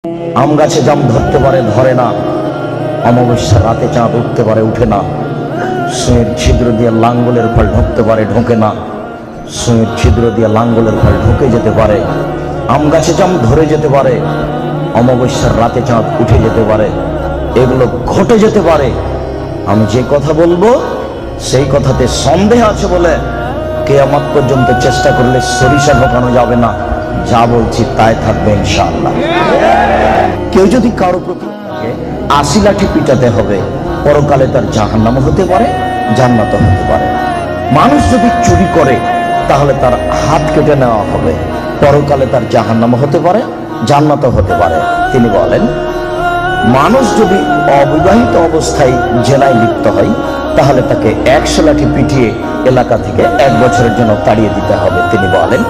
আম গাছে জাম ধরতে পারে ধরে না, অমাবস্যার রাতে চাঁদ উঠতে পারে উঠে না, সুঁয়ের ছিদ্র দিয়ে লাঙ্গলের ফল ঢুকতে পারে ঢোকে না, সুঁয়ের ছিদ্র দিয়ে লাঙ্গলের ফল ঢুকে যেতে পারে। আম গাছে জাম ধরে যেতে পারে, অমাবস্যার রাতে চাঁদ উঠে যেতে পারে, এগুলো ঘটে যেতে পারে। আমি যে কথা বলবো সেই কথাতে সন্দেহ আছে বলে কিয়ামত পর্যন্ত চেষ্টা করলে সরিষা ঢোকানো যাবে না। যা বলছি তাই থাকবে ইনশাআল্লাহ। কেউ যদি কারো প্রতি ৮০ লাঠি পিটাতে হবে, পরকালে তার জাহান্নাম হতে পারে, জান্নাত হতে পারে। মানুষ যদি চুরি করে তাহলে তার হাত কেটে নেওয়া হবে, পরকালে তার জাহান্নাম হতে পারে, জান্নাত হতে পারে। তিনি বলেন, মানুষ যদি অবিবাহিত অবস্থায় জেনায় লিপ্ত হয় তাহলে তাকে ১০০ লাঠি পিটিয়ে এলাকা থেকে ১ বছরের জন্য তাড়িয়ে দিতে হবে। তিনি বলেন,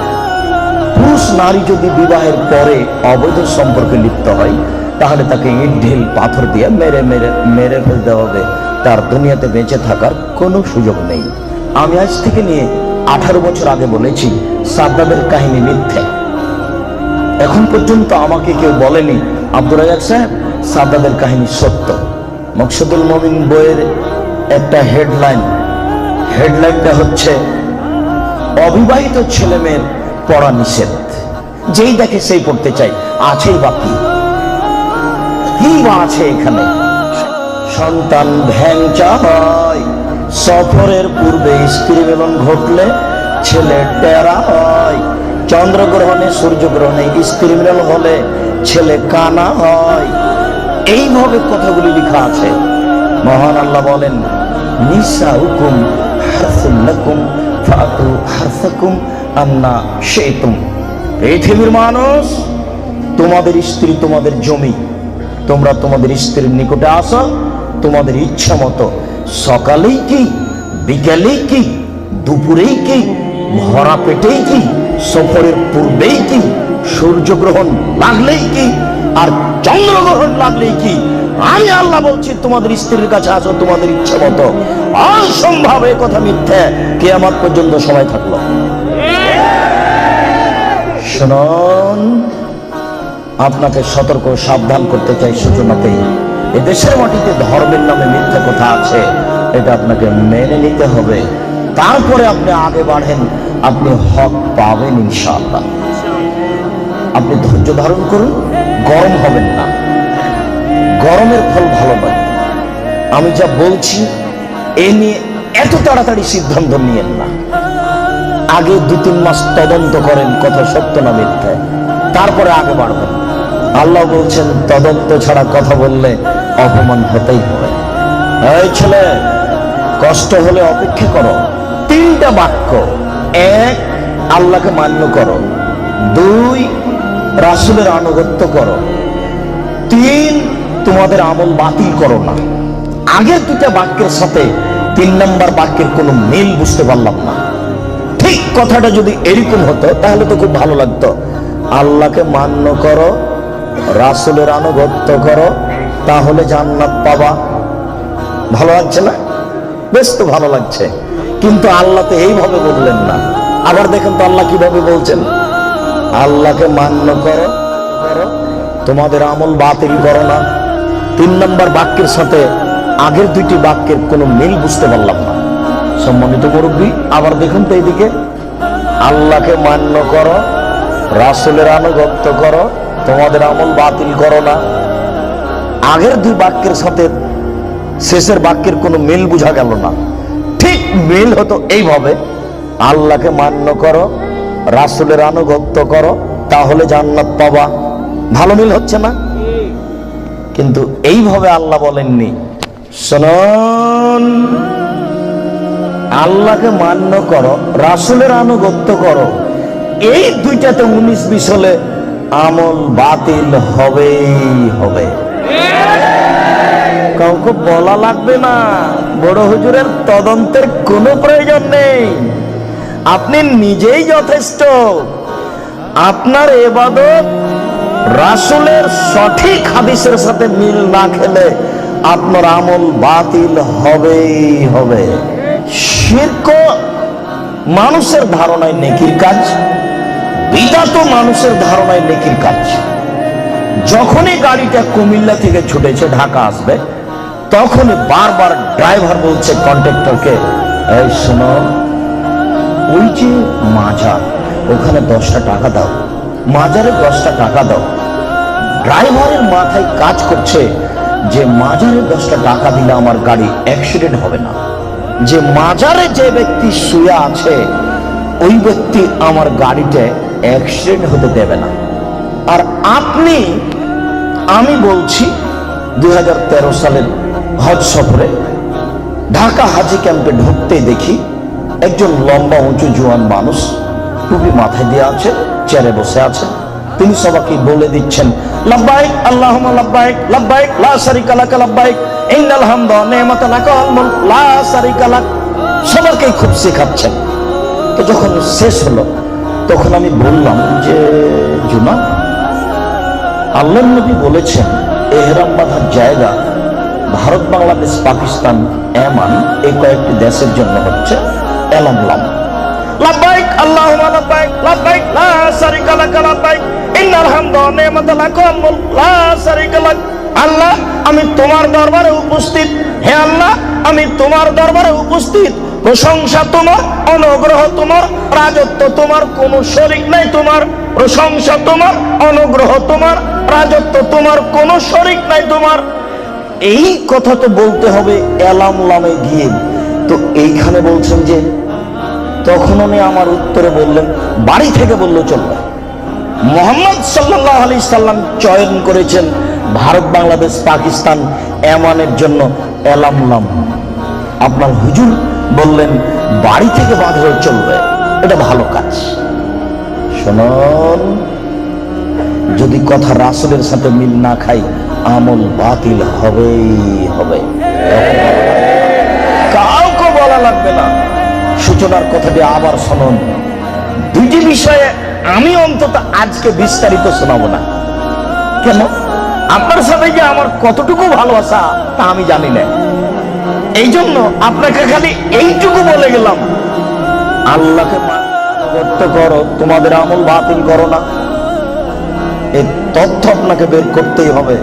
পুরুষ নারী যদি বিবাহের পরে অবৈধ সম্পর্কে লিপ্ত হয় তাহলে তাকে ইট ঢিল পাথর দিয়ে মেরে ফেলতে হবে, তার দুনিয়াতে বেঁচে থাকার কোনো সুযোগ নেই। আমি আজ থেকে নিয়ে ১৮ বছর আগে বলেছি সাদ্দামের কাহিনী মিথ্যে। এখন পর্যন্ত আমাকে কেউ বলেনি আব্দুর রাজ্জাক সাহেব সাদ্দামের কাহিনী সত্য। মকসুদুল মুমিন বইয়ের একটা হেডলাইনটা হচ্ছে অবিবাহিত ছেলে মেয়ের পড়া নিষেধ, যেই দেখে সেই পড়তে চাই। আছেই বাকি কি বা আছে এখানে? সন্তান ভ্যাংচা হয়, সফরের পূর্বে স্ত্রী মিলন ঘটলে ছেলে টেরা হয়, চন্দ্রগ্রহণে সূর্যগ্রহণে স্ত্রী মিলন হলে ছেলে কানা হয়। এইভাবে কথাগুলি লেখা আছে। মহান আল্লাহ বলেন, নিসাউকুম হারসুল লাকুম ফাতু হারসাকুম আন্না শি'তুম। পৃথিবীর মানুষ, তোমাদের স্ত্রী তোমাদের জমি, তোমরা তোমাদের স্ত্রীর নিকটে আসো তোমাদের ইচ্ছা মতো, সকালেই কি, বিকালেই কি, দুপুরেই কি, ভরা পেটেই কি, সফরের পূর্বেই কি, সূর্যগ্রহণ লাগলেই কি, আর চন্দ্রগ্রহণ লাগলেই কি। আমি আল্লাহ বলছি তোমাদের স্ত্রীর কাছে আসো তোমাদের ইচ্ছা মতো। অসম্ভব, এ কথা মিথ্যে। কিয়ামত পর্যন্ত সময় থাকলো। শুনুন, আপনাকে সতর্ক সাবধান করতে চাই সূচনাতেই। এদেশের মাটিতে ধর্মের নামে মিথ্যা কথা আছে, এটা আপনাকে মেনে নিতে হবে। তারপরে আপনি আগে বাড়েন, আপনি হক পাবেন ইনশাআল্লাহ। আপনি ধৈর্য ধারণ করুন, গরম হবেন না। গরমের ফল ভালো নয়। আমি যা বলছি এ নিয়ে এত তাড়াতাড়ি সিদ্ধান্ত নিয়েন না। আগে ২-৩ মাস তদন্ত করেন কথা সত্য না মিথ্যা, তারপরে আগে বাড়বেন। আল্লাহ বলছেন, তদন্ত ছাড়া কথা বললে অপমান হতেই হবে। এই ছেলে, কষ্ট হলে অপেক্ষা করো। ৩টা বাক্য: ১, আল্লাহকে মান্য করো; ২, রাসূলের আনুগত্য করো; ৩, তোমাদের আমল বাতিল করো না। আগের 2টা বাক্যের সাথে ৩ নম্বর বাক্যের কোনো মিল বুঝতে পারলাম না। ঠিক কথাটা যদি এরকম হতো তাহলে তো খুব ভালো লাগতো। আল্লাহকে মান্য করো, রাসূলের আনুগত্য করো, তাহলে জান্নাত পাবা। ভালো লাগছে না? বেশ তো ভালো লাগছে। কিন্তু আল্লাহ তো এইভাবে বললেন না। আবার দেখেন তো আল্লাহ কিভাবে বলছেন, আল্লাহকে মান্য করো, তোমাদের আমল বাতিল করো না। ৩ নম্বর বাক্যের সাথে আগের 2টি বাক্যের কোনো মিল বুঝতে পারলাম না। সম্মানিত মুরব্বী, আবার দেখুন তো এইদিকে, আল্লাহকে মান্য করো, রাসূলের আনুগত্য করো, তোমাদের আমল বাতিল করো না। আগের 2 বাক্যের সাথে শেষের বাক্যের কোনো মিল বোঝা গেল না। ঠিক মিল হতো এইভাবে, আল্লাহকে মান্য করো, রাসূলের আনুগত্য করো, তাহলে জান্নাত পাবা। ভালো মিল হচ্ছে না? কিন্তু এইভাবে আল্লাহ বলেননি। শুনুন, আল্লাহকে মান্য করো, রাসূলের আনুগত্য করো, এই 2টাতে 19-20 হলে আমল বাতিল হবেই হবে। কাউকে বলা লাগবে না, বড় হুজুরের তদন্তের কোনো প্রয়োজন নেই। আপনি নিজেই যথেষ্ট। আপনার ইবাদত রাসূলের সঠিক হাদিসের সাথে মিল না খেলে আপনার আমল বাতিল হবেই হবে। শিরক মানুষের ধারণায় নেকির কাজ, বিদআত মানুষের ধারণায় নেকির কাজ। যখনই গাড়িটা কুমিল্লা থেকে ছুটেছে ঢাকা আসবে, তখনই বারবার ড্রাইভার বলছে কন্ট্রাক্টরকে, এই শোনো, ওই যে মাজার, ওখানে 10টা টাকা দাও, মাজারে 10টা টাকা দাও। ড্রাইভারের মাথায় কাজ করছে যে মাজারে 10টা টাকা দিলে আমার গাড়ি অ্যাক্সিডেন্ট হবে না, যে মাজারে যে ব্যক্তি শুয়ে আছে ওই ব্যক্তি আমার গাড়িতে অ্যাক্সিডেন্ট হতে দেবে না। আর আমি বলছি 2013 সালের হজ সফরে ঢাকা হাজি ক্যাম্পে ঢুকতেই দেখি একজন লম্বা উঁচু জোয়ান মানুষ, টুপি মাথায় দিয়ে আছে, চেয়ারে বসে আছে। তিনি সবাইকে বলে দিচ্ছেন, লাব্বাইক আল্লাহুম্মা লাব্বাইক, লাব্বাইক লা শারীকা লাক, লাব্বাইক ইন্নাল হামদা ওয়া নি'মাতা লাক ওয়াল মুলক লা শারীকা লাক। সবাইকে খুব শেখাচ্ছেন। তো যখন শেষ হলো তখন আমি বললাম যে জুনা, আল্লাহর নবী বলেছেন এহরাম বাঁধার জায়গা ভারত, বাংলাদেশ, পাকিস্তান, ওমান, এই কয়েকটি দেশের জন্য হচ্ছে এলামলাম। লাব্বাইক আল্লাহুম্মা লাব্বাইক, লাব্বাইক লা শারীকা লাক, লাব্বাইক ইন্নাল হামদা ওয়া নি'মাতা লাক ওয়াল মুলক লা শারীকা লাক। আল্লাহ, আমি তোমার দরবারে উপস্থিত। হে আল্লাহ, আমি তোমার দরবারে উপস্থিত। প্রশংসা তোমার, অনুগ্রহ তোমার, রাজত্ব তোমার, কোন শরীক নাই তোমার। প্রশংসা তোমার, অনুগ্রহ তোমার, রাজত্ব তোমার, কোন শরীক নাই তোমার। এই কথা তো বলতে হবে এলামলামে গিয়ে। তো এইখানে বলছেন যে, তখন উনি আমার উত্তরে বললেন, বাড়ি থেকে বললো চলবে। মুহাম্মদ সাল্লাল্লাহু আলাইহি সাল্লাম চয়ন করেছেন ভারত, বাংলাদেশ, পাকিস্তান, ওমানের জন্য এলামলাম। আপনার হুজুর বললেন বাড়ি থেকে বাঁধলে চলবে, এটা ভালো কাজ। শুনুন, যদি কথা রাসূলের সাথে মিল না খাই আমল বাতিল হবেই হবে, কাউকে বলা লাগবে না। সূচনার কথাটি আবার শুনুন। দুইটি বিষয়ে আমি অন্তত আজকে বিস্তারিত শোনাবো না। কেন? আপনার সাথে যে আমার কতটুকু ভালোবাসা তা আমি জানি না। এই জন্য আপনাকে খালি এইটুকু বলে গেলাম, আল্লাহকে মানতে করো, তোমাদের আমল বাতিল করো না। এই তথ্য আপনাকে বের করতেই হবে।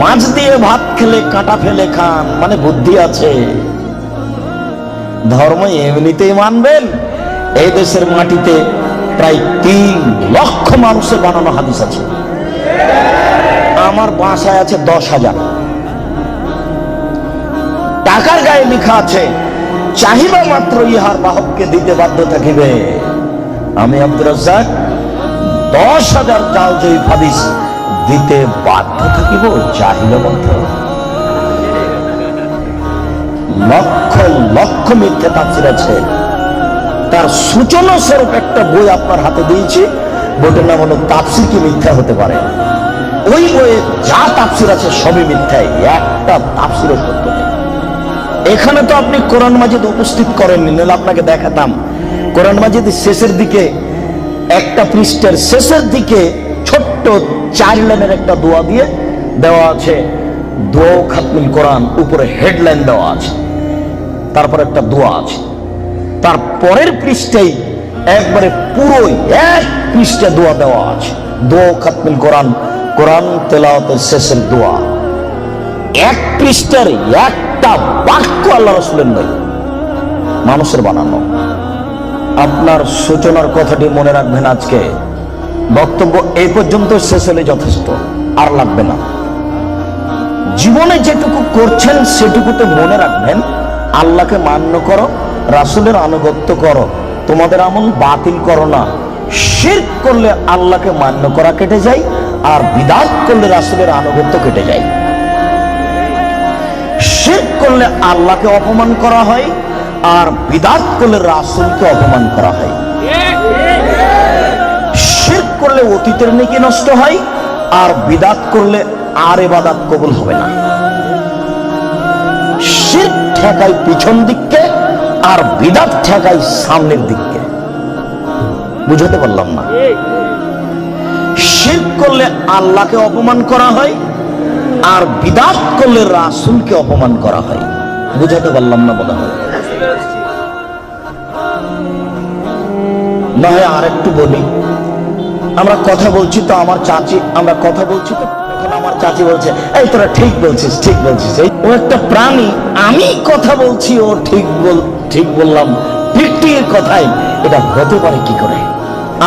মাছ দিয়ে ভাত খেলে কাঁটা ফেলে খান, মানে বুদ্ধি আছে। ধর্ম এমনিতেই মানবেন। এই দেশের মাটিতে প্রায় 3 লক্ষ মানুষের বানানো হাদিস আছে। আমার বাসায় আছে 10,000। টাকার গায়ে লেখা আছে, চাহিদা মাত্র ইহার বাহককে দিতে বাধ্য থাকিবে। আমি আব্দুর রাজ্জাক 10,000 জাল জয়ীফ হাদিস দিতে বাধ্য থাকিব চাহিদা মাত্র। লক্ষ লক্ষ মিথ্যে তাফসীর আছে। তার সূচনা স্বরূপ একটা বই আপনার হাতে দিয়েছি, বইটার নাম হলো তাফসীর কি মিথ্যা হতে পারে। ওই বইয়ে যা তাফসীর আছে সবই মিথ্যাই, একটা তাফসীরও সত্য নেই। এখানে তো আপনি কোরআন মাজিদ উপস্থিত করেননি, নাহলে আপনাকে দেখাতাম। কোরআন মাজিদ শেষের দিকে, একটা পৃষ্ঠার শেষের দিকে ছোট্ট 4 লাইনের একটা দোয়া দিয়ে দেওয়া আছে, দোয়া খাতমুল কোরআন, উপরে হেডলাইন দেওয়া আছে, তারপর একটা দোয়া আছে। তার পরের পৃষ্ঠায় একবারে পুরো 1 পৃষ্ঠা দোয়া দেওয়া আছে, দোয়া খাতমুল কোরআন, কোরআন তেলাওয়াতের শেষের দোয়া। 1 পৃষ্ঠার একটা বাক্য আল্লাহ রাসূলের নয়, মানুষের বানানো। আপনার সূচনার কথাটি মনে রাখবেন। আজকে বক্তব্য এই পর্যন্ত শেষ হলে যথেষ্ট, আর লাগবে না। জীবনে যেটুকু করছেন সেটুকুতে মনে রাখবেন, আল্লাহকে মান্য করো, রাসূলের আনুগত্য করো, তোমাদের আমল বাতিল করো না। শিরক করলে আল্লাহকে মান্য করা কেটে যায়, আর বিদআত করলে রাসূলের আনুগত্য কেটে যায়। শিরক করলে আল্লাহকে অপমান করা হয়, আর বিদআত করলে রাসূলকে অপমান করা হয়। শিরক করলে অতীতের নেকি নষ্ট হয়, আর বিদআত করলে আর ইবাদত কবুল হবে না। শিরক ঠেকায় পিছন দিককে, আর বিদআত ঠেকায় সামনের দিককে। বুঝাতে পারলাম না? শিরক করলে আল্লাহকে অপমান করা হয়, আর বিদআত করলে রাসূলকে অপমান করা হয়। বুঝাতে পারলাম না মনে হয়? না হয় আরেকটু বলি। আমরা কথা বলছি তো, আমার চাচি, আমরা কথা বলছি তো আমার চাচি বলছে, এই তোরা ঠিক বলছিস, ঠিক বলছিস। ও একটা প্রাণী, আমি কথা বলছি, ও ঠিক বললাম, ঠিকটির কথাই। এটা হতে পারে কি করে?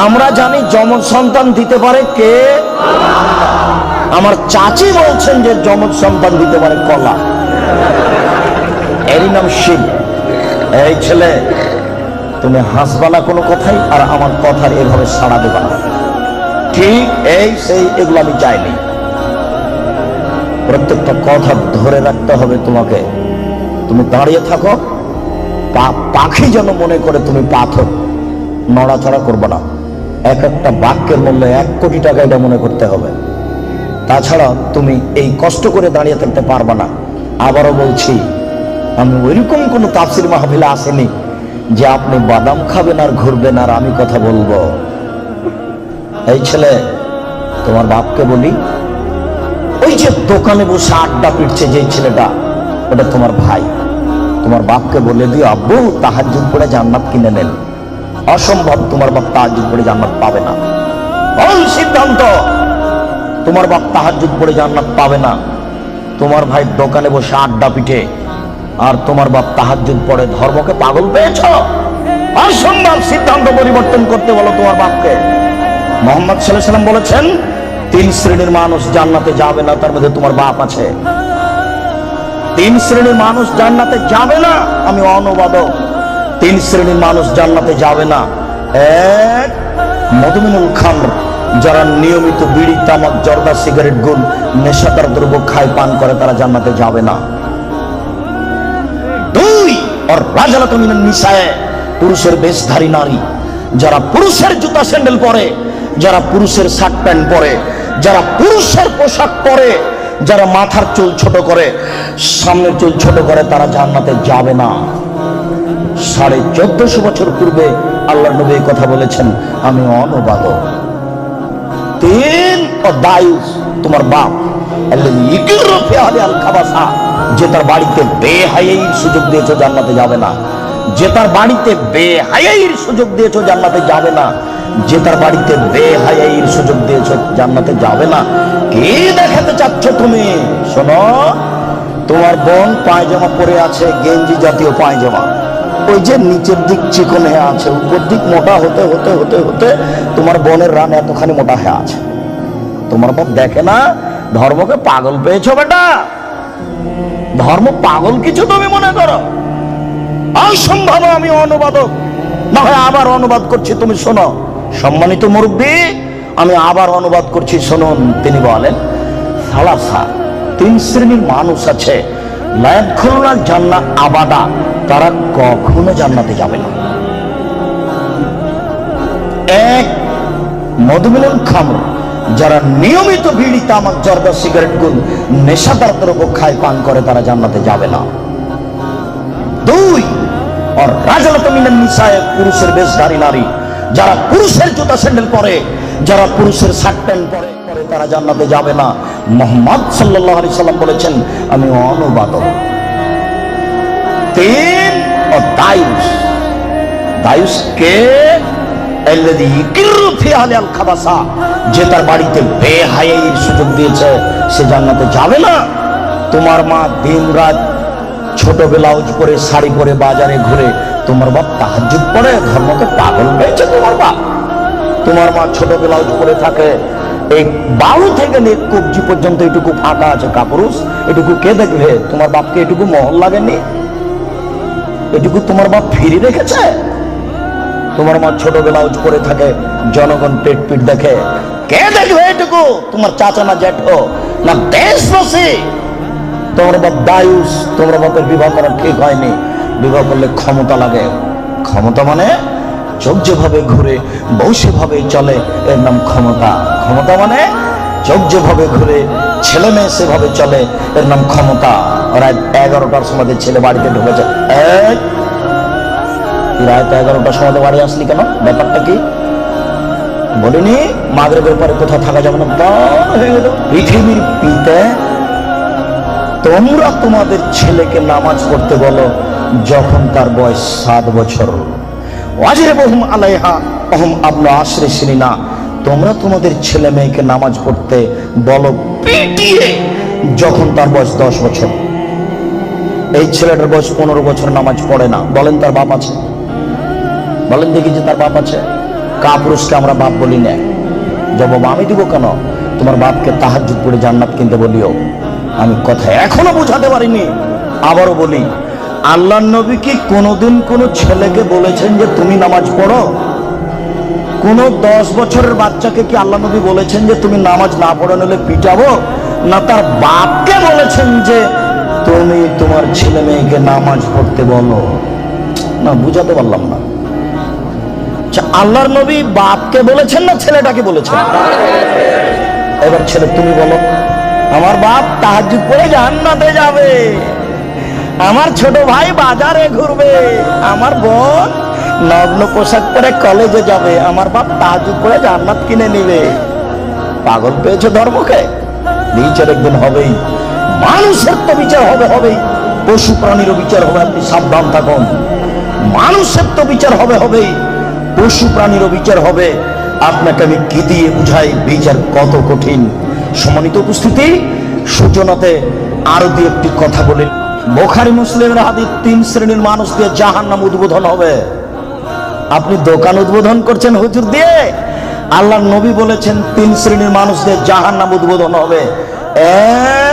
আমরা জানি যমজ সন্তান দিতে পারে কে? আমার চাচি বলছেন যে যমজ সন্তান দিতে পারে কলা, এরই নাম শিব। এই ছেলে, তুমি হাসবা না কোনো কথাই, আর আমার কথার এভাবে সাড়া দেবা না। ঠিক এই সেই এগুলো আমি চাইনি। প্রত্যেকটা কথা ধরে রাখতে হবে তোমাকে। তুমি দাঁড়িয়ে থাকো, পাখি যেন মনে করে তুমি পাথর, নড়াচড়া করবে না। এক একটা বাক্যের মূল্য 1 কোটি টাকা, এটা মনে করতে হবে। তাছাড়া তুমি এই কষ্ট করে দাঁড়িয়ে থাকতে পারবে না। আবারও বলছি, আমি ওইরকম কোনো তাফসির মাহফিলে আসেনি যে আপনি বাদাম খাবেন আর ঘুরবেন আর আমি কথা বলবো। এই ছেলে, তোমার বাপকে বলি, ওই যে দোকানে বসে আড্ডা পিটছে যে ছেলেটা, ওটা তোমার ভাই। তোমার বাপকে বলে দিও, আব্বু তাহাজ্জুদ পড়ে জান্নাত কিনে নেন। অসম্ভব, তোমার বাপ তাহাজ্জুদ পড়ে জান্নাত পাবে না। বল সিদ্ধান্ত, তোমার বাপ তাহাজ্জুদ পড়ে জান্নাত পাবে না। তোমার ভাই দোকানে বসে আড্ডা পিটে, আর তোমার বাপ তাহাজ্জুদ পড়ে। ধর্মকে পাগল পেয়েছ? অসম্ভব, সিদ্ধান্ত পরিবর্তন করতে বলো তোমার বাপকে। মুহাম্মদ সাল্লাল্লাহু আলাইহি ওয়াসাল্লাম বলেছেন, 3 শ্রেণীর মানুষ জান্নাতে যাবে না, তার মধ্যে তোমার বাপ আছে। 3 শ্রেণীর মানুষ জান্নাতে যাবে না, আমি অনুবাদক। 3 শ্রেণীর মানুষ জান্নাতে যাবে না। 1, মদমিনুল খামর, যারা নিয়মিত বিড়ি, তামাক, জর্দা, সিগারেট, গুল, নেশাদার দ্রব্য খায়, পান করে, তারা জান্নাতে যাবে না। 2, আর রাজালাতুন মিনান নিসায়ে, পুরুষের বেশধারী নারী, যারা পুরুষের জুতা স্যান্ডেল পরে, যারা পুরুষের শার্ট প্যান্ট পরে, যারা পুরুষের পোশাক পরে, যারা মাথার চুল ছোট করে, সামনের চুল ছোট করে, তারা জান্নাতে যাবে না। 1450 বছর পূর্বে আল্লাহর নবী কথা বলেছেন, আমি অনুবাদক। 3, দায়ুস, তোমার বাপ, যে তার বাড়িতে বেহায়াইর সুযোগ দিয়েছো, জান্নাতে যাবে না। যে তার বাড়িতে বেহায়াইর সুযোগ দিয়েছো, জান্নাতে যাবে না। যে তার বাড়িতে বেহায়াইর সুযোগ দিয়েছো, জান্নাতে যাবে না। কি দেখাতে চাচ্ছ তুমি? শোনো, তোমার বোন পায়জামা পরে আছে, গেঞ্জি জাতীয় পায়জামা, ওই যে নিচের দিক চিকন হয়ে আছে, উপর দিক মোটা হতে হতে হতে হতে তোমার বোনের রান এতখানি মোটা হয়ে আছে। তোমার বাপ দেখে না? ধর্মকে পাগল পেয়েছো বেটা? ধর্ম পাগল কিছু তুমি মনে করো? অসম্ভব, আমি অনুবাদক। না হয় আবার অনুবাদ করছি, তুমি শোনো। সম্মানিত মুরব্বী, আমি আবার অনুবাদ করছি, শুনুন। তিনি বলেন, সালাসা, 3 শ্রেণীর মানুষ আছে, লা ইয়াদখুলুনাল জান্নাহ আবাদা, তারা কখনো জান্নাতে যাবে না। 1, মদমিনুল খামর, যারা নিয়মিত বিড়ি, তামাক, জর্দা, সিগারেট, গুল, নেশাদার দ্রব্য খায়, পান করে, তারা জান্নাতে যাবে না। 2, আর রাজালাতুন মিনান নিসায়ে, পুরুষের বেশধারী নারী, যারা পুরুষের জুতা স্যান্ডেল পরে, যারা পুরুষের শার্ট প্যান্ট পরে, তারা জান্নাতে যাবে না। মুহাম্মদ সাল্লাল্লাহু আলাইহি সাল্লাম বলেছেন, আমি অনুবাদক। 3, ও দায়ুস, দায়ুস কে? আল্লাযী ইকিরু ফি আহলিল খাবাসা, যে তার বাড়িতে বেহায়াইর সুযোগ দিয়েছে, সে জান্নাতে যাবে না। তোমার মা দিনরাত ছোট ব্লাউজ পরে, শাড়ি পরে বাজারে ঘুরে, তোমার বাপ তাহাজ্জুদ পড়ে, ধর্মকে পাগল পেয়েছে তোমার বাপ। তোমার মা ছোট ব্লাউজ পরে থাকে, এই বাহু থেকে নেক কবজি পর্যন্ত এটুকু ফাঁকা আছে কাপুরুষ, এটুকু কে দেখবে? তোমার বাপকে এটুকু মহল লাগেনি? এটুকু তোমার বাপ ফিরে রেখেছে? তোমার মা ছোট ব্লাউজ পরে থাকে, জনগণ পেট পিট দেখে, কে দেখবে এটুকু? তোমার চাচা না জ্যাঠো না দেশবাসী? তোমার বাপ দায়ুস, তোমার বাপের বিবাহ করা ঠিক হয়নি। বিবাহ করলে ক্ষমতা লাগে। ক্ষমতা মানে চোখ যেভাবে ঘুরে, বউ সেভাবে চলে, এর নাম ক্ষমতা। ক্ষমতা মানে চোখ যেভাবে ঘুরে, ছেলে মেয়ে সেভাবে চলে, এর নাম ক্ষমতা। রাত 11টার সময় ছেলে বাড়িতে ঢুকেছে, রাত 11টার সময় বাড়ি আসলি কেন? ব্যাপারটা কি? বলিনি মাগরিবের পরে কোথাও থাকা যাবে না, হয়ে গেল। পৃথিবীর পিতা, তোমরা তোমাদের ছেলেকে নামাজ পড়তে বলো যখন তার বয়স 7 বছর। ওয়াজিবুহুম আলাইহা ওহুম আবনা 10 সিনিনা, তোমরা তোমাদের ছেলে মেয়েকে নামাজ পড়তে বলো পিটিয়ে, যখন তার বয়স 10 বছর। এই ছেলেটার বয়স 15 বছর, নামাজ পড়ে না। বলেন তার বাপ আছে? বলেন দেখি যে তার বাপ আছে? কাপুরুষকে আমরা বাপ বলি না। জবাব আমি দিব কেন? তোমার বাপকে তাহাজ্জুদ পড়ে জান্নাত কিনতে বলিও। আমি কথা এখনো বোঝাতে পারিনি, আবারও বলি, আল্লাহর নবী কি কোনোদিন কোন ছেলেকে বলেছেন যে তুমি নামাজ পড়ো? কোন 10 বছরের বাচ্চাকে কি আল্লাহ নবী বলেছেন যে তুমি নামাজ না পড়ে নিলে পিটাবো? না তার বাপকে বলেছেন যে তুমি তোমার ছেলে মেয়েকে নামাজ পড়তে বলো? না, বুঝাতে পারলাম না। আল্লাহর নবী বাপকে বলেছেন না ছেলেটাকে বলেছেন? এবার ছেলে তুমি বলো, আমার বাপ তাহাজ্জুদ পড়ে জান্নাতে যাবে, আমার ছোট ভাই বাজারে ঘুরবে, আমার বোন নগ্ন পোশাক পরে কলেজে যাবে, আমার বাপ তাহাজ্জুদ পড়ে জান্নাত কিনে নিবে। পাগল পেয়েছো ধর্মকে? বিচার একদিন হবেই। মানুষের তো বিচার হবেই, পশু প্রাণীরও বিচার হবে। আপনি সাবধান থাকুন। মানুষের তো বিচার হবেই, পশু প্রাণীরও বিচার হবে। আপনাকে আমি কি দিয়ে বুঝাই বিচার কত কঠিন। সম্মানিত উপস্থিতি, সূচনাতে আরো দুই একটি কথা বলি। বুখারী মুসলিমের হাদিস, 3 শ্রেণীর মানুষ দিয়ে জাহান্নাম উদ্বোধন হবে। আপনি দোকান উদ্বোধন করছেন হুজুর দিয়ে? আল্লাহর নবী বলেছেন 3 শ্রেণীর মানুষ দিয়ে জাহান্নাম উদ্বোধন হবে।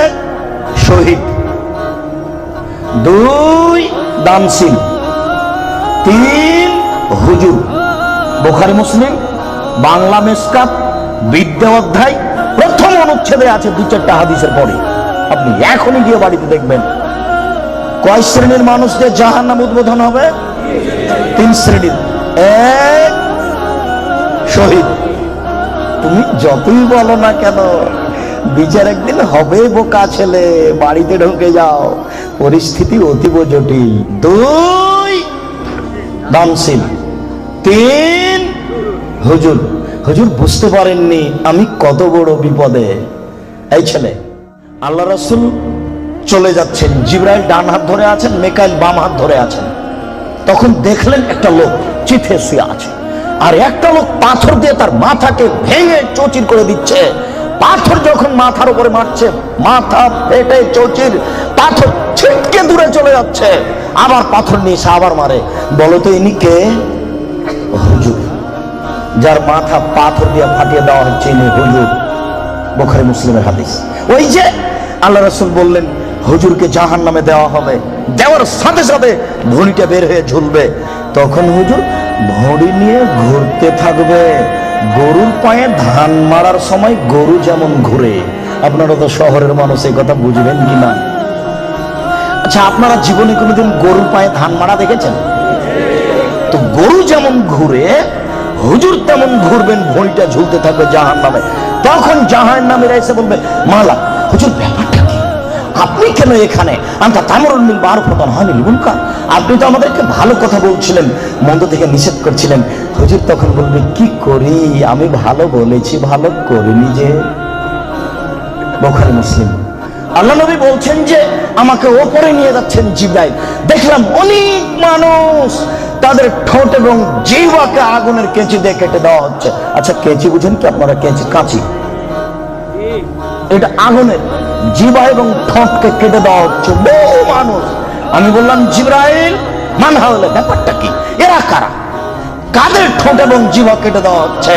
1 শহীদ, 2 দানশীল, 3 হুজুর। বুখারী মুসলিম বাংলা মেসকাত বিদ্যা অধ্যায় প্রথম অনুচ্ছেদে আছে 2-4টা হাদিসের পরে। আপনি এখনই গিয়ে বাড়িতে দেখবেন কয় শ্রেণীর মানুষদের জাহান্নাম উদ্বোধন হবে? 3 শ্রেণীর। 1 শহীদ। তুমি যতই বলো না কেন, বিচার একদিন হবে বোকা ছেলে, বাড়িতে ঢুকে যাও, পরিস্থিতি অতীব জটিল। 2 দানশীল, 3 হুজুর। হুজুর বুঝতে পারেননি আমি কত বড় বিপদে। এই ছেলে, আল্লাহ রাসূল চলে যাচ্ছেন, জিবরাইল ডান হাত ধরে আছেন, মিকাইল বাম হাত ধরে আছেন। তখন দেখলেন একটা লোক চিঠে শুয়ে আছে, আর একটা লোক পাথর দিয়ে তার মাথাকে ভেঙে চৌচির করে দিচ্ছে। পাথর যখন মাথার উপরে মারছে, মাথা ফেটে চৌচির, পাথর ছিটকে দূরে চলে যাচ্ছে। আবার পাথর নিয়ে সে আবার মারে। বলো তো ইনি কে? হুজুর, যার মাথা পাথর দিয়ে ফাটিয়ে দেওয়া হচ্ছে ইনি হুজুর। বুখারী মুসলিমের হাদিস। ওই যে আল্লাহ রাসূল বললেন হুজুরকে জাহান্নামে দেওয়া হবে, দেওয়ার সাথে সাথে ভুঁড়িটা বের হয়ে ঝুলবে। তখন হুজুর ভুঁড়ি নিয়ে ঘুরতে থাকবে। গরুর পায়ে ধান মারার সময় গরু যেমন ঘুরে। আপনারা তো শহরের মানুষ, এই কথা বুঝবেন কিনা? আচ্ছা, আপনারা জীবনে কোনোদিন গরুর পায়ে ধান মারা দেখেছেন? তো গরু যেমন ঘুরে, হুজুর তেমন ঘুরবেন, ভুঁড়িটা ঝুলতে থাকবে জাহান্নামে। তখন জাহান্নামীরা এসে বলবে, মালা হুজুর ব্যাপারটা কি? আপনি কেন এখানে? আনতা তামরুন বিল মারুফ ওয়া তানহা আনিল মুনকার। আপনি তো আমাদেরকে ভালো কথা বলছিলেন, মন্দ থেকে নিষেধ করছিলেন। হুজুর তখন বলবে, কি করি, আমি ভালো বলেছি, ভালো করিনি যে। বুখারী মুসলিম। আল্লাহ নবী বলছেন যে আমাকে ওপরে নিয়ে যাচ্ছেন জিবরাইল। দেখলাম অনেক মানুষ তাদের ঠোঁট এবং জিহ্বাকে আগুনের কেঁচি দিয়ে কেটে দেওয়া হচ্ছে। আচ্ছা, কেঁচি বুঝেন কি আপনারা? কেঁচি, কাঁচি, এটা আগুনের। জিহ্বা এবং ঠোঁটকে কেটে দেওয়া হচ্ছে বহু মানুষ। আমি বললাম, জিবরাইল মান হাওলা, ব্যাপারটা কি? এরা কারা? কাদের ঠোঁট এবং জিহ্বা কেটে দেওয়া হচ্ছে?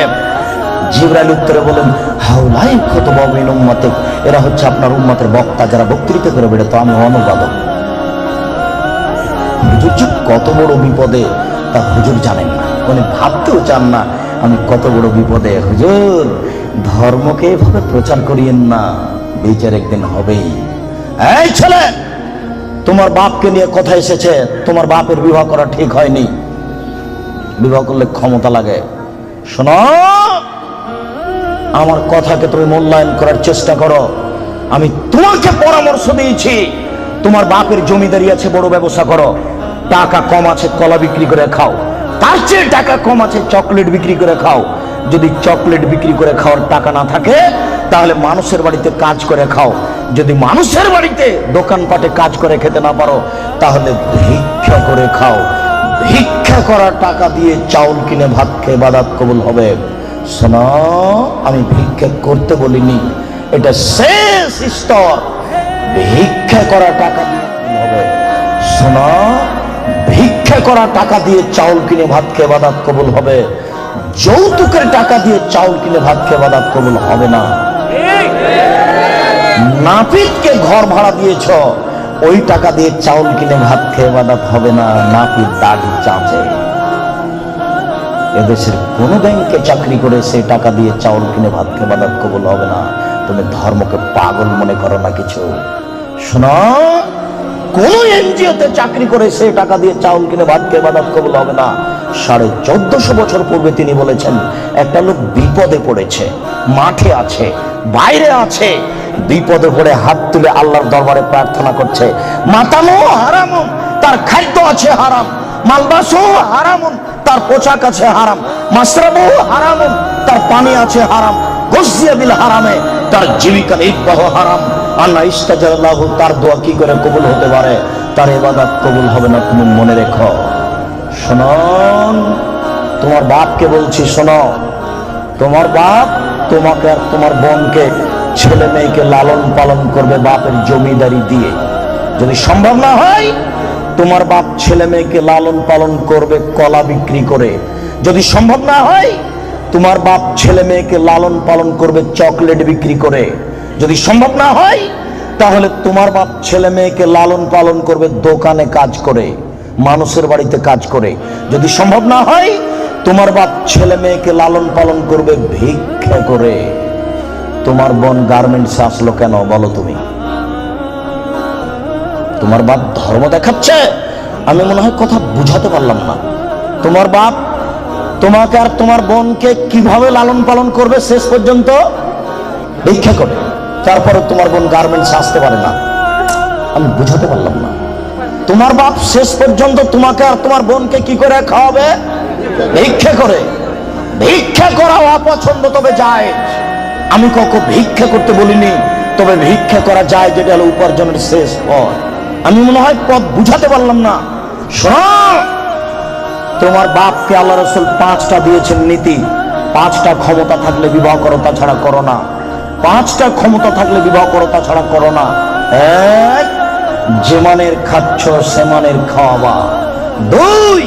জিবরাইল উত্তরে বলেন, হাওলাই খুতবা মিন উম্মতিক, এরা হচ্ছে আপনার উম্মতের বক্তা, যারা বক্তৃতা করে বেড়াতো, আমি অনুবাদক। হুজুর যে কত বড় বিপদে তা হুজুর জানেন না, উনি ভাবতেও চান না আমি কত বড় বিপদে। হুজুর ধর্মকে এভাবে প্রচার করিয়েন না, বিচার একদিন হবেই। এই ছেলে, তোমার বাপকে নিয়ে কথা এসেছে, তোমার বাপের বিবাহ করা ঠিক হয়নি, বিবাহ করলে ক্ষমতা লাগে। শোনো, আমার কথাকে তুমি মূল্যায়ন করার চেষ্টা করো। আমি তোমাকে পরামর্শ দিয়েছি, তোমার বাপের জমিদারি আছে, বড় ব্যবসা করো। টাকা কম আছে, কলা বিক্রি করে খাও। তার চেয়ে টাকা কম আছে, চকলেট বিক্রি করে খাও। যদি চকলেট বিক্রি করে খাওয়ার টাকা না থাকে, তাহলে মানুষের বাড়িতে কাজ করে খাও। যদি মানুষের বাড়িতে দোকানপাটে কাজ করে খেতে না পারো, তাহলে ভিক্ষা করে খাও। ভিক্ষা করার টাকা দিয়ে চাউল কিনে ভাত খেয়ে ইবাদত কবুল হবে। শোনো, আমি ভিক্ষা করতে বলিনি, এটা শেষ শেষ স্তর। ভিক্ষা করা টাকা দিয়ে হবে, শোনো, ভিক্ষা করা টাকা দিয়ে চাউল কিনে ভাত খেয়ে ইবাদত কবুল হবে, যৌতুকের টাকা দিয়ে চাউল কিনে ভাত খেয়ে ইবাদত কবুল হবে না। নাপিতকে ঘর ভাড়া দিয়েছ, ওই টাকা দিয়ে চাউল কিনে ভাত খেয়ে ইবাদত হবে না। নাপিত দাড়ি চাচে। এদেশের কোন ব্যাংকে চাকরি করে সেই টাকা দিয়ে চাউল কিনে ভাত খেয়ে ইবাদত কবুল হবে না। তুমি ধর্মকে পাগল মনে করো না কিছু। শোনো, কোন এনজিওতে চাকরি করে সেই টাকা দিয়ে চাউল কিনে ভাত খেয়ে ইবাদত কবুল হবে না। 1450 বছর পূর্বে তিনি বলেছেন, একটা লোক বিপদে পড়েছে, মাঠে আছে, বাইরে আছে, বিপদে পড়ে হাত তুলে আল্লাহর দরবারে প্রার্থনা করছে। মাতানো হারাম, তার খাদ্য আছে হারাম, মালবাসও হারাম, তার পোশাক আছে হারাম, মাশরাবু হারাম, তার পানি আছে হারাম, গসিয়া বিল হারামে, তার জীবিকা নির্বাহ হারাম। আল্লাহ ইস্তাজাল্লাহু, তার দোয়া কি করে কবুল হতে পারে? তার ইবাদত কবুল হবে না। তুমি মনে রেখো। শোনো, তোমার বাপকে বলছি, শোনো, তোমার বাপ তোমাকে আর তোমার বোনকে, ছেলে মেয়েকে লালন পালন করবে বাপের জমিদারি দিয়ে। যদি সম্ভব না হয়, তোমার বাপ ছেলে মেয়েকে লালন পালন করবে কলা বিক্রি করে। যদি সম্ভব না হয়, তোমার বাপ ছেলে মেয়েকে লালন পালন করবে চকলেট বিক্রি করে। যদি সম্ভব না হয়, তাহলে তোমার বাপ ছেলে মেয়েকে লালন পালন করবে দোকানে কাজ করে, মানুষের বাড়িতে কাজ করে। যদি সম্ভব না হয়, তোমার বাপ ছেলে মেয়েকে লালন পালন করবে ভিক্ষা করে। তোমার বোন গার্মেন্টসে আসলো কেন বলো তুমি? তোমার বাপ ধর্ম দেখাচ্ছে? আমি মনে হয় কথা বুঝাতে পারলাম না। তোমার বাপ তোমাকে আর তোমার বোনকে কিভাবে লালন পালন করবে শেষ পর্যন্ত? ভিক্ষা করে। তারপরে তোমার বোন গার্মেন্টস আসতে পারে না। আমি বুঝাতে পারলাম না। তোমার বাপ শেষ পর্যন্ত তোমাকে আর তোমার বোনকে কি করে খাওয়াবে? ভিক্ষা করে। ভিক্ষা করা অপছন্দ, তবে যায়। আমি কখনো ভিক্ষা করতে বলিনি, তবে ভিক্ষা করা যায়, যেটা হলো উপার্জনের শেষ পথ। আমি মনে হয় পথ বুঝাতে পারলাম না। শোনো, তোমার বাপকে আল্লাহ রাসূল 5টা দিয়েছেন নীতি। 5টা ক্ষমতা থাকলে বিবাহ করো, তাছাড়া করো না। 5টা ক্ষমতা থাকলে বিবাহ করো, তাছাড়া করো না। 1, যে মানের খাচ্ছ সে মানের খাওয়াবা। 2,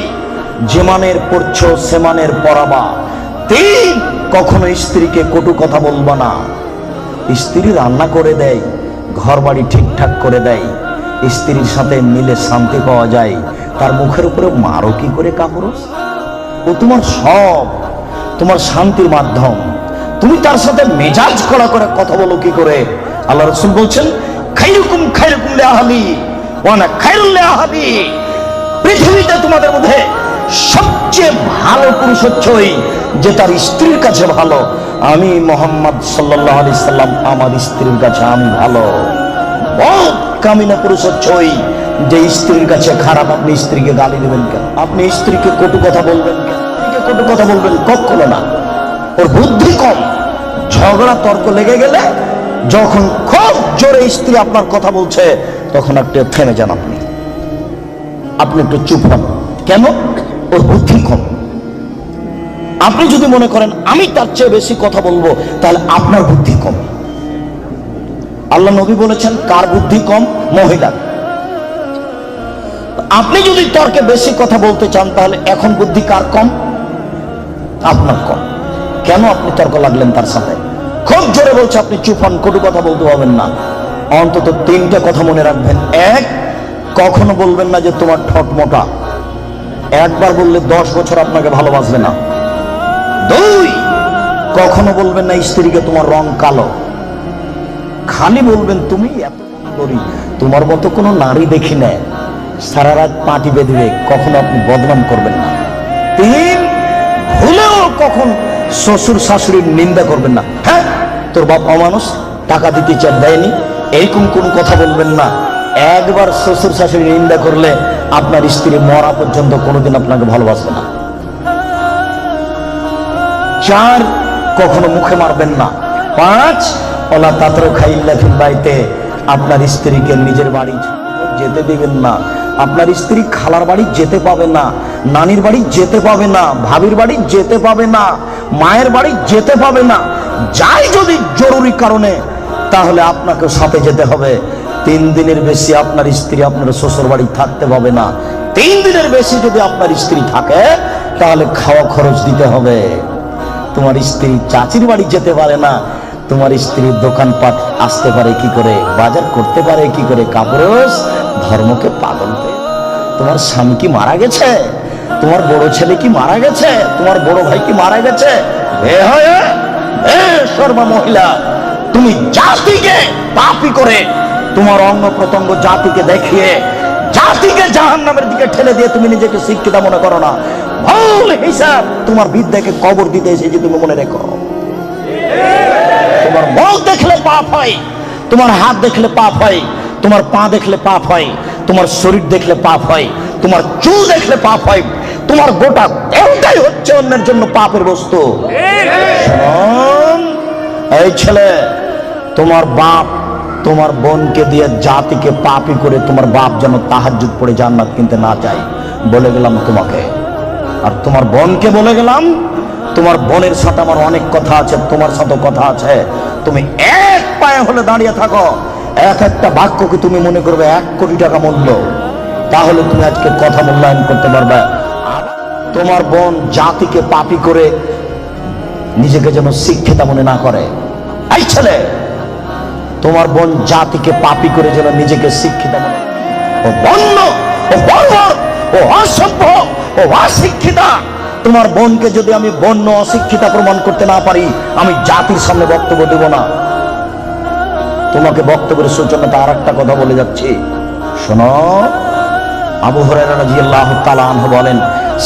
যে মানের পড়ছো সে মানের পড়াবা। 3, কখনো স্ত্রীকে কটু কথা বলবা না। স্ত্রী রান্না করে দেয়, ঘর বাড়ি ঠিকঠাক করে দেয়, স্ত্রীর সাথে মিলে শান্তি পাওয়া যায়, তার মুখের উপরে মারো কি করে কাপুরুষ? ও তোমার সব, তোমার শান্তির মাধ্যম। তুমি তার সাথে মেজাজ কড়া করে কথা বলো কি করে? আল্লাহ রাসূল বলছেন, খায়রুকুম খায়রুকুম লিআহলি ওয়া আনা খায়রুল লিআহলি। পৃথিবীতে তোমাদের মধ্যে সবচেয়ে ভালো পুরুষ হচ্ছে ওই যে তার স্ত্রীর কাছে ভালো। আমি মুহাম্মদ সাল্লাল্লাহু আলাইহি সাল্লাম, আমার স্ত্রীর কাছে আমি ভালো। বহুত কামিনা পুরুষ হচ্ছে ওই যে স্ত্রীর কাছে খারাপ। আপনি স্ত্রীকে গালি দেবেন কেন? আপনি স্ত্রীকে কটু কথা বলবেন কেন? স্ত্রীকে কটু কথা বলবেন কখনো না। ওর বুদ্ধি কম। ঝগড়া তর্ক লেগে গেলে, যখন খুব জোরে স্ত্রী আপনার কথা বলছে, তখন একটু থেমে যান। আপনি একটু চুপ হন। কেন? ওর বুদ্ধি কম। আপনি যদি মনে করেন আমি তার চেয়ে বেশি কথা বলবো, তাহলে আপনার বুদ্ধি কম। আল্লাহ নবী বলেছেন, কার বুদ্ধি কম? মহিলা। আপনি যদি তর্কে বেশি কথা বলতে চান, তাহলে এখন বুদ্ধি কার কম? আপনার কম। কেন আপনি তর্ক লাগলেন তার সাথে? খুব জোরে বলছে, আপনি চুপ হন, কটু কথা বলতে পারবেন না। অন্তত 3টা কথা মনে রাখবেন। 1, কখনো বলবেন না যে তোমার ঠোঁট মোটা। একবার বললে 10 বছর আপনাকে ভালোবাসবে না। 2, কখনো বলবেন না স্ত্রীকে তোমার রং কালো। খালি বলবেন তুমি এত করি, তোমার মতো কোনো নারী দেখি না, সারা রাত পাটি বেঁধবে। কখনো আপনি বদনাম করবেন না। 3, ভুলেও কখন শ্বশুর শাশুড়ির নিন্দা করবেন না। হ্যাঁ, তোর বাপ অমানুষ, টাকা দিতে চান দেয়নি, এরকম কোন কথা বলবেন না। একবার শ্বশুর শাশুড়ি নিন্দা করলে আপনার স্ত্রী মরা পর্যন্ত কোনোদিন আপনাকে ভালোবাসবে না। 4, কখনো মুখে মারবেন না। 5, ওলা তাতরু খাইল্লা ফিল বাইতে, আপনার স্ত্রীকে নিজের বাড়ি যেতে দিবেন না। আপনার স্ত্রী খালার বাড়ি যেতে পাবে না, নানির বাড়ি যেতে পাবে না, ভাবির বাড়ি যেতে পাবে না, মায়ের বাড়ি যেতে পাবে না। যাই যদি জরুরি কারণে তাহলে আপনাকে সাথে যেতে হবে। 3 দিনের বেশি আপনার স্ত্রী আপনার শ্বশুর বাড়ি থাকতে পাবে না। 3 দিনের বেশি যদি আপনার স্ত্রী থাকে তাহলে খাওয়া খরচ দিতে হবে। তোমার স্ত্রী চাচির বাড়ি যেতে পারে না, তোমার স্ত্রীর দোকানপাট আসতে পারে কি করে, বাজার করতে পারে কি করে, কাপড় ধর্মকে পাগল করে। তোমার স্বামী কি মারা গেছে, তোমার বড় ছেলে কি মারা গেছে, তোমার বড় ভাই কি মারা গেছে, সর্বা মহিলা তুমি জাতিকে পাপী করে, তোমার অঙ্গ প্রত্যঙ্গ জাতিকে দেখিয়ে জাতিকে জাহান্নামের দিকে ঠেলে দিয়ে তুমি নিজেকে শিক্ষিত মনে করো না। ভুল হিসাব তোমার বিদ্যাকে কবর দিতে এসেছে, তুমি মনে রেখো। তোমার মুখ দেখলে পাপ হয়, তোমার হাত দেখলে পাপ হয়, তোমার পা দেখলে পাপ হয়, তোমার শরীর দেখলে পাপ হয়, তোমার চুল দেখলে পাপ হয়, তোমার গোটা দেহটাই হচ্ছে অন্যের জন্য পাপের বস্তু। এই ছেলে, তোমার বাপ তোমার বোনকে দিয়ে জাতিকে পাপী করে তোমার বাপ যেন তাহাজ্জুদ পড়ে জান্নাত কিনতে না চায়, বলে গেলাম তোমাকে। আর তোমার বোনকে বলে গেলাম, তোমার বোনের সাথে আমার অনেক কথা আছে, তোমার সাথে কথা আছে। তুমি এক পায়ে হলে দাঁড়িয়ে থাকো, একটা বাক্যকে তুমি মনে করবে 1 কোটি টাকা মূল্য, তাহলে তুমি আজকে কথা মূল্যায়ন করতে পারবে। তোমার বোন জাতিকে পাপী করে নিজেকে যেন শিক্ষিতা মনে না করে। এই ছেলে, তোমার বোন জাতিকে পাপী করে যেন নিজেকে শিক্ষিতা মনে, ও বন্য, ও বর্বর, ও অসভ্য, ও অশিক্ষিতা। তোমার বোনকে যদি আমি বন্য অশিক্ষিতা প্রমাণ করতে না পারি, আমি জাতির সামনে বক্তব্য দেব না। তোমাকে বক্তব্যের সূচনাতে আর একটা কথা বলে যাচ্ছি, শোনো। আবু হুরায়রা রাদিয়াল্লাহু তাআলা আনহু বলেন,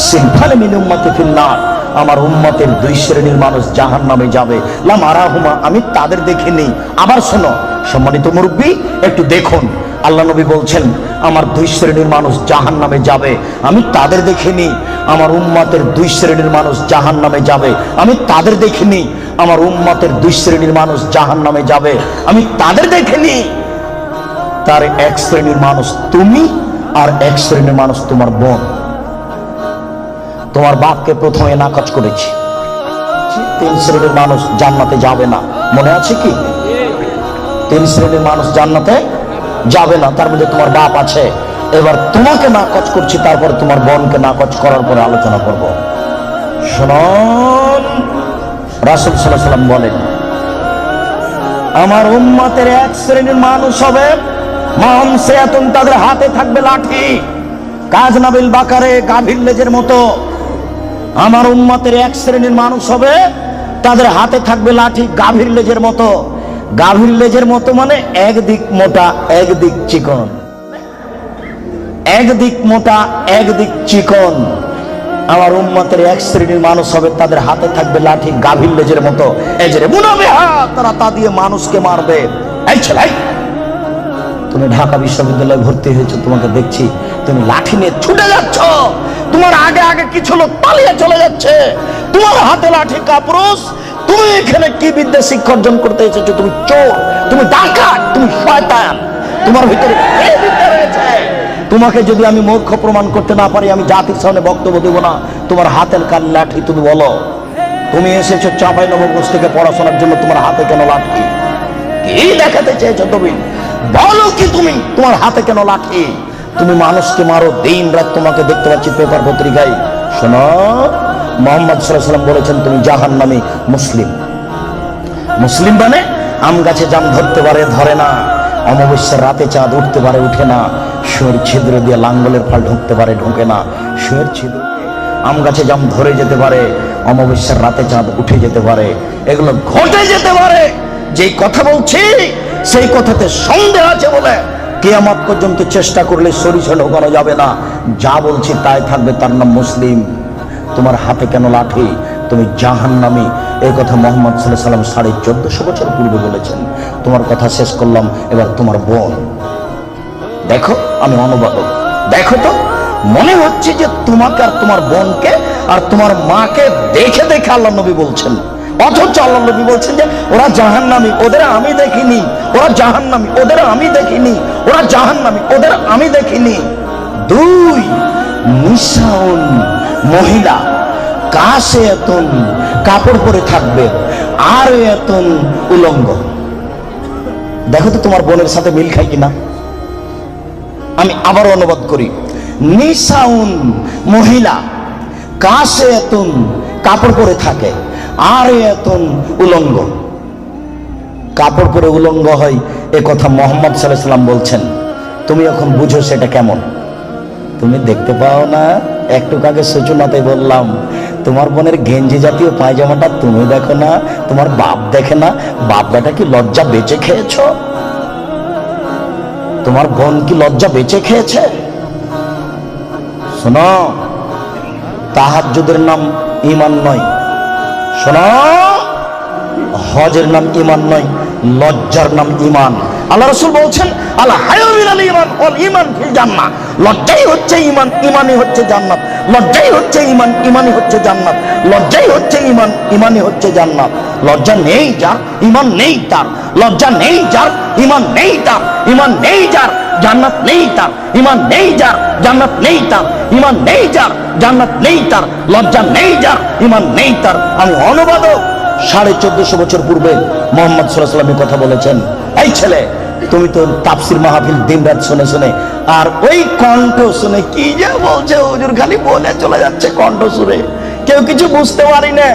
সিনফানে মিন উম্মতি ফিন্নার, আমার উম্মতের 2 শ্রেণীর মানুষ জাহান্নামে যাবে, লা মারাহুমা, আমি তাদের দেখিনি। আবার শোনো সম্মানিত মুরব্বী, একটু দেখুন, আল্লাহ নবী বলছেন আমার 2 শ্রেণীর মানুষ জাহান্নামে যাবে, আমি তাদের দেখিনি। আমার উম্মতের 2 শ্রেণীর মানুষ জাহান্নামে যাবে, আমি তাদের দেখিনি। আমার উম্মতের 2 শ্রেণীর মানুষ জাহান্নামে যাবে, আমি তাদের দেখিনি। তার 1 শ্রেণীর মানুষ তুমি, আর 1 শ্রেণীর মানুষ তোমার বোন। তোমার বাপকে প্রথমে নাকচ করেছি। 3 শ্রেণীর মানুষ জান্নাতে যাবে না, মনে আছে কি? 3 শ্রেণীর মানুষ জান্নাতে যাবে না, তার মধ্যে তোমার বাপ আছে। এবার তোমাকে নাকচ করছি, তারপর তোমার বোনকে নাকচ করার পরে আলোচনা করব। শুনুন, রাসূল সাল্লাল্লাহু আলাইহি ওয়াসাল্লাম বলেন, আমার উম্মতের 1 শ্রেণীর মানুষ হবে মামসিয়াতুন, তাদের হাতে থাকবে লাঠি, কাজনাবিল বাকারে, গাভীর লেজের মতো। আমার উম্মতের 1 শ্রেণীর মানুষ হবে, তাদের হাতে থাকবে লাঠি গাভীর লেজের মতো। গাভীর লেজের মতো মানে একদিক মোটা একদিক চিকন, একদিক মোটা একদিক চিকন। আমার উম্মতের 1 শ্রেণীর মানুষ হবে, তাদের হাতে থাকবে লাঠি গাভীর লেজের মতো, এজরে মুনাবিহা, তারা তা দিয়ে মানুষকে মারবে। এই ছেলে, তুমি ঢাকা বিশ্ববিদ্যালয়ে ভর্তি হয়েছো, তোমাকে দেখছি তুমি লাঠি নিয়ে ছুটে যাচ্ছ, তোমার আগে আগে কিছু লোক পালিয়ে চলে যাচ্ছে, তোমার হাতে লাঠি কাপুরুষ। তুমি এখানে কি বিদ্যা শিক্ষা অর্জন করতে এসেছো? তুমি চোর, তুমি ডাকাত, তুমি শয়তান, তোমার ভিতরে এই বিদ্যা রয়েছে। তোমাকে যদি আমি মূর্খ প্রমাণ করতে না পারি, আমি জাতির সামনে বক্তব্য দেব না। তোমার হাতের কাল লাঠি, তুমি বলো। তুমি এসেছো চাঁপাইনবাবগঞ্জ থেকে পড়াশোনার জন্য, তোমার হাতে কেন লাঠি? কি দেখাতে চেয়েছো তুমি? বলো কি তুমি, তোমার হাতে কেন লাঠি? তুমি মানুষকে মারো দিন রাত, তোমাকে দেখতে পাচ্ছি পেপার পত্রিকায়। শোনো, মুহাম্মদ সাল্লাল্লাহু আলাইহি ওয়াসাল্লাম বলেছেন তুমি জাহান্নামী মুসলিম। মুসলিম মানে আম গাছে জাম ধরতে পারে, ধরে না, অমাবস্যার রাতে চাঁদ উঠতে পারে, উঠে না, শুঁয়ের ছিদ্র দিয়ে লাঙ্গলের ফাল ঢুকতে পারে, ঢোকে না, শুঁয়ের ছিদ্র আম গাছে জাম ধরে যেতে পারে, অমাবস্যার রাতে চাঁদ উঠে যেতে পারে, এগুলো ঘটে যেতে পারে। যেই কথা বলছি সেই কথাতে সন্দেহ আছে বলে কিয়ামত পর্যন্ত চেষ্টা করলে সরিষা ঢোকানো যাবে না। যা বলছি তাই থাকবে, তার নাম মুসলিম। তোমার হাতে কেন লাঠি? তুমি জাহান্নামী। এই কথা মুহাম্মদ সাল্লাল্লাহু আলাইহি ওয়াসাল্লাম 1450 বছর পূর্বে বলেছেন। তোমার কথা শেষ করলাম, এবার তোমার বোন। দেখো, আমি অনুবাদক, দেখো তো, মনে হচ্ছে যে তোমাকে আর তোমার বোনকে আর তোমার মাকে দেখে দেখে আল্লাহ নবী বলছেন, অথচ আল্লাহ নবী বলছেন যে ওরা জাহান্নামী, ওদের আমি দেখিনি। ওরা জাহান্নামী, ওদের আমি দেখিনি। ওরা জাহান্নামী, ওদের আমি দেখিনি। 2 নিসাউন, মহিলা, কাশে এতন, কাপড় পরে থাকবে, আর এতন উলঙ্গ। দেখো তো তোমার বোনের সাথে মিল খাই কিনা। আমি আবার অনুবাদ করি, নিসাউন মহিলা, কাশে এতুন কাপড় পরে থাকে, আর এতুন উলঙ্গ, কাপড় পরে উলঙ্গ হয়, এ কথা মোহাম্মদ সাল্লাল্লাহু আলাইহি ওয়াসাল্লাম বলছেন। তুমি এখন বুঝো সেটা কেমন। তুমি দেখতে পাও না, একটু আগে সূচনাতে বললাম তোমার বোনের গেঞ্জি জাতীয় পায়জামাটা তুমি দেখো না, তোমার বাপ দেখে না। বাপ বেটা কি লজ্জা বেঁচে খেয়েছ? তোমার বোন কি লজ্জা বেঁচে খেয়েছে? শোনো, তাহাজ্জুদের নাম ঈমান নয়। শোনো, হজের নাম ঈমান নয়, লজ্জার নাম ঈমান। আল্লাহ রাসূল বলছেন, আল হায়া মিনাল ঈমান ওয়াল ঈমান ফিল জান্নাহ। লজ্জাই হচ্ছে ঈমান, ঈমানই হচ্ছে জান্নাত। লজ্জাই হচ্ছে ঈমান, ঈমানই হচ্ছে জান্নাত। লজ্জাই হচ্ছে ঈমান, ঈমানই হচ্ছে জান্নাত। লজ্জা নেই যার, ঈমান নেই তার। লজ্জা নেই যার, ঈমান নেই তার। ঈমান নেই যার, জান্নাত নেই তার। ঈমান নেই যার, জান্নাত নেই তার। ঈমান নেই যার, জান্নাত নেই তার। লজ্জা নেই যার, ঈমান নেই তার। আমি অনুবাদক। 1450 বছর পূর্বে মোহাম্মদ সাল্লাল্লাহু আলাইহি ওয়াসাল্লাম কথা বলেছেন, এই ছেলে তুমি তো তাফসীর মাহফিল দিনরাত শুনে শুনে, আর ওই কণ্ঠ শুনে কি যে বলছে হুজুর, খালি বলে চলে যাচ্ছে কণ্ঠ শুনে, কেউ কিছু বুঝতে পারি না।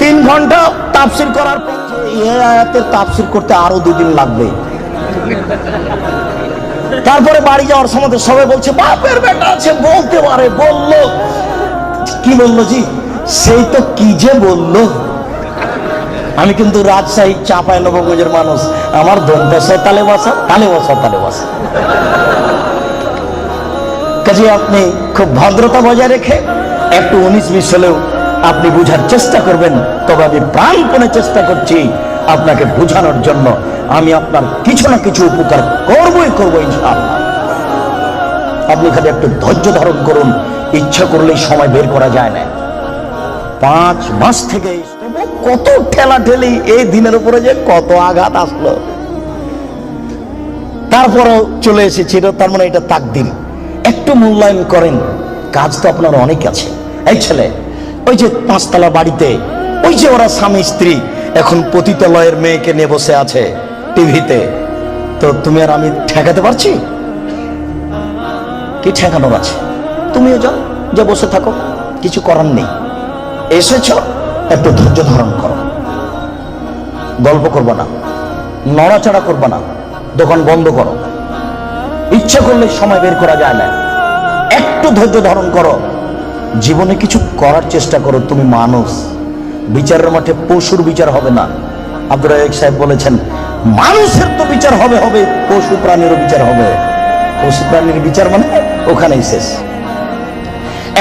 3 ঘন্টা তাফসীর করার পর এই আয়াতের তাফসীর করতে আরো 2 দিন লাগবে। তারপরে বাড়ি যাওয়ার সময় সবাই বলছে বাপের বেটা আছে, বলতে পারে। বললো কি? বললো জি, সেই তো কি যে বললো। আমি কিন্তু রাজশাহী চাঁপাইনবাবগঞ্জের মানুষ, আমার দন্তেশ্বর তালে বসা, তালে বসা, তালে বসা। কাজে আপনি খুব ভদ্রতা বজায় রেখে একটু 19-20 হলেও আপনি বুঝার চেষ্টা করবেন। তবে আমি প্রাণপণে চেষ্টা করছি আপনাকে বুঝানোর জন্য। আমি আপনার কিছু না কিছু উপকার করবই করবো ইনশাআল্লাহ। আপনি খালি একটু ধৈর্য ধারণ করুন। ইচ্ছা করলেই সময় বের করা যায় না। 5 মাস থেকে কত ঠেলা ঠেলি, এই দিনের উপরে যে কত আঘাত আসলো, তারপরেও চলে এসেছিল। তার মানে এটা তাকদীর। একটু মূল্যায়ন করেন, কাজ তো আপনার অনেক আছে। এই ছেলে, ওই যে 5 তলা বাড়িতে, ওই যে ওরা স্বামী স্ত্রী এখন পতিতালয়ের মেয়েকে নিয়ে বসে আছে টিভিতে, তো তুমি আর আমি ঠেকাতে পারছি কি? ঠেকানোর আছে। তুমিও যাও, যে বসে থাকো, কিছু করার নেই। এসেছ, একটু ধৈর্য ধারণ করো। গল্প করবো না, নড়াচড়া করবো না, দোকান বন্ধ করো। ইচ্ছা করলে সময় বের করা যায় না। একটু ধৈর্য ধারণ করো, জীবনে কিছু করার চেষ্টা করো। তুমি মানুষ, বিচারের মাঠে পশুর বিচার হবে না। আব্দুর রাজ্জাক সাহেব বলেছেন, মানুষের তো বিচার হবে হবে, পশু প্রাণীরও বিচার হবে। পশু প্রাণীর বিচার মানে ওখানেই শেষ।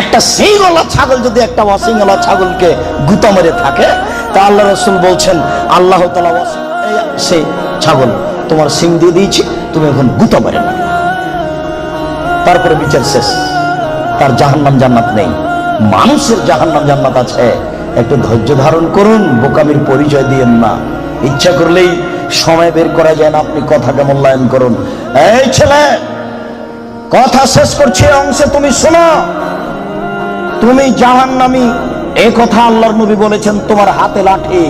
একটা সিংওয়ালা ছাগল যদি একটা অসিংওয়ালা ছাগলকে গুতা মেরে থাকে, তা আল্লাহ রাসূল বলছেন, আল্লাহ তাআলা সেই ছাগল তোমার সিং দিয়ে দিয়েছি, তুমি এখন গুতা মেরে না। তারপরে বিচার শেষ। তার জাহান্নাম জান্নাত নেই। মানুষের জাহান্নাম জান্নাত আছে। একটু ধৈর্য ধারণ করুন, বোকামির পরিচয় দিয়েন না। ইচ্ছা করলেই সময় বের করা যায় না। আপনি কথাকে মূল্যায়ন করুন। এই ছেলে, কথা শেষ করছি অংশে, তুমি শোনো। তুমি জাহান্নামী, এই কথা আল্লাহর নবী বলেছেন। তোমার হাতে লাঠি,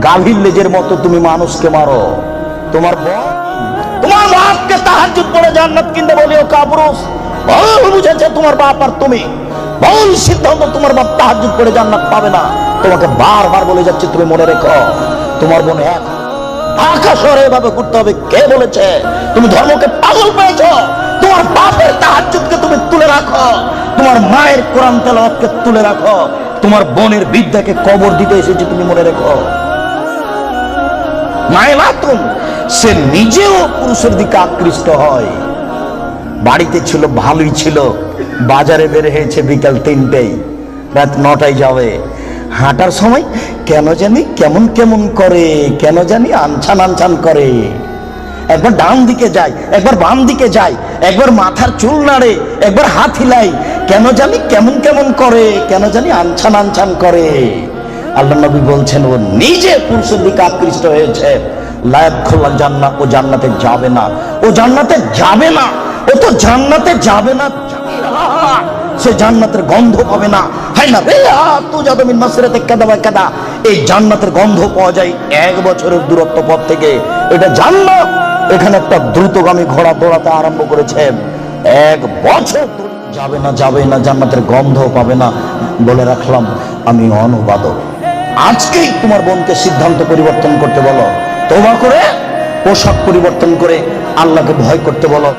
গাভীর লেজের মতো তুমি মানুষকে মারো। তোমার বাপকে তাহাজ্জুদ পড়ে জান্নাত কিনতে বলিও কাপুরুষ। ভুল বুঝেছে তোমার বাপ আর তুমি। ভুল সিদ্ধান্ত, তোমার বাপ তাহাজ্জুদ পড়ে জান্নাত পাবে না। তোমাকে বারবার বলে যাচ্ছে, তুমি মনে রেখো, তোমার বোন এক ঢাকা শহরে এভাবে ঘুরতে হবে। কে বলেছে? তুমি ধর্মকে পাগল পেয়েছ। তোমার বাপের তাহাজ্জুদকে তুমি তুলে রাখো, তোমার মায়ের কোরআন তেলাওয়াতকে তুলে রাখো, তোমার বোনের বিদ্যাকে কবর দিতে এসেছে, তুমি মনে রেখো। মাইলাতুন, সে নিজেও পুরুষের দিকে আকৃষ্ট হয়। বাড়িতে ছিল, ভালোই ছিল, বাজারে বের হয়েছে বিকাল 3টায়, রাত 9টায় যাবে। হাঁটার সময় কেন জানি কেমন কেমন করে, কেন জানি আনছান আনছান করে। একবার ডান দিকে যায়, একবার বাম দিকে যায়, একবার মাথার চুল নাড়ে, একবার হাত হিলাই, কেন জানি কেমন কেমন করে, কেন জানি আনছান আনছান করে। আল্লাহ নবী বলছেন, ও নিজে পুরুষের দিকে আকৃষ্ট হয়েছে। লায়াত খোলা জান্নাত, ও জান্নাতে যাবে না। ও জান্নাতে যাবে না, ও তো জান্নাতে যাবে না। সে জান্নাতের গন্ধ পাবে না। হাই না রে, তুই যাবে মিন মাসরাতে কাদা বা কাদা। এই জান্নাতের গন্ধ পাওয়া যায় 1 বছরের দূরত্ব পথ থেকে। এটা জান্নাত, এখানে একটা দ্রুতগামী ঘোড়া দৌড়াতে আরম্ভ করেছে। 1 বছর যাবে না, যাবে না, জান্নাতের গন্ধ পাবে না। বলে রাখলাম আমি অনুবাদক। আজকেই তোমার বোনকে সিদ্ধান্ত পরিবর্তন করতে বলো, তওবা করে পোশাক পরিবর্তন করে আল্লাহকে ভয় করতে বলো।